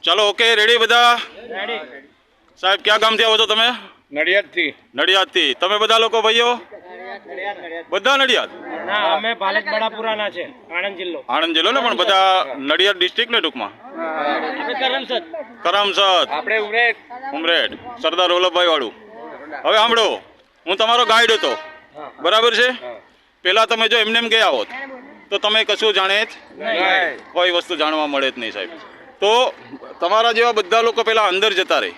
ચાલો okay, ready બધા? સાહેબ ક્યાં ગામથી આવો છો તમે? નડિયાદથી. નડિયાદથી. તમે બધા લોકો ભાઈઓ? બધા નડિયાદ? ના, અમે ભાલેજ બડાપુરાના છે, આણંદ જિલ્લો. આણંદ જિલ્લો ને, પણ બધા નડિયાદ ડિસ્ટ્રિક્ટ ને ટૂંકમાં? કરમસદ. આપણે ઉમરેઠ સરદાર વલ્લભભાઈ વાળું. હવે સાંભળો, હું તમારો ગાઈડ હતો, બરાબર છે? પેલા તમે જો એમને એમ ગયા હોત તો તમે કશું જાણે જ કોઈ વસ્તુ જાણવા મળે જ નહીં સાહેબ. તો તમારા જેવા બધા લોકો પેલા અંદર જતા રહે,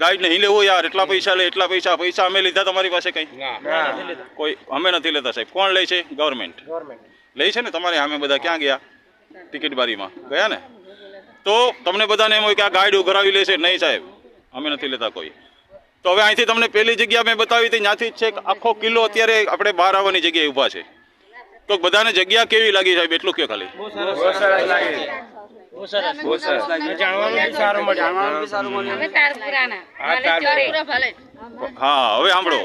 ગાઈડ નહીં લેવું યાર, એટલા પૈસા લે, એટલા પૈસા અમે લીધા તમારી પાસે કંઈ? કોઈ અમે નથી લેતા સાહેબ. કોણ લે છે? ગવર્મેન્ટ લે છે ને. તમારે અમે બધા ક્યાં ગયા? ટિકિટ બારીમાં ગયા ને. તો તમને બધાને એમ હોય કે આ ગાઈડ ઉઘરાવી લેશે. નહીં સાહેબ, અમે નથી લેતા કોઈ. તો હવે અહીંથી તમને પહેલી જગ્યા મેં બતાવી હતી, ત્યાંથી જ છે આખો કિલ્લો અત્યારે આપણે બહાર આવવાની જગ્યાએ ઊભા છે. તો બધાને જગ્યા કેવી લાગી સાહેબ એટલું કે ખાલી? હા, હવે સાંભળો,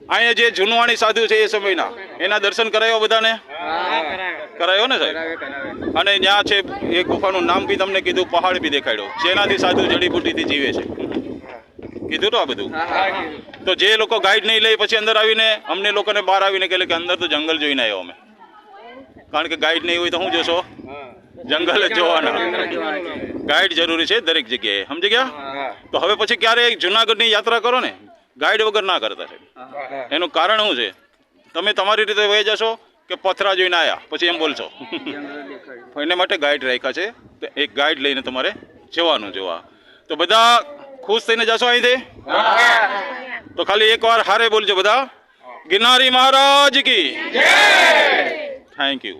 અહીંયા જે જૂનવાણી સાધુ છે એ સમયના, એના દર્શન કરાયો બધાને? કરાયો ને સાહેબ? અને ત્યાં છે એ ગુફાનું નામ બી તમને કીધું, પહાડ બી દેખાડ્યો, જેનાથી સાધુ જડીબુટીથી જીવે છે. કીધું તો આ બધું. તો જે લોકો ગાઈડ નહીં લે પછી અંદર આવીને અમને લોકોને બહાર આવીને કહે કે અંદર તો જંગલ જોઈને આવ્યો અમે. કારણ કે ગાઈડ નહીં હોય તો શું જોશો? જંગલ જ જોવાના. ગાઈડ જરૂરી છે દરેક જગ્યાએ, સમજી ગયા? તો હવે પછી ક્યારે જુનાગઢની યાત્રા કરો ને, ગાઈડ વગર ના કરતા છે. એનું કારણ શું છે? તમે તમારી રીતે વહી જશો કે પથરા જોઈને આવ્યા પછી એમ બોલશો? એના માટે ગાઈડ રાખ્યા છે. તો એક ગાઈડ લઈને તમારે જવાનું જોવા. તો બધા ખુશ થઈને જશો અહીંથી? તો ખાલી એકવાર હારે બોલજો બધા, ગિરનારી મહારાજ કી જય. Thank you.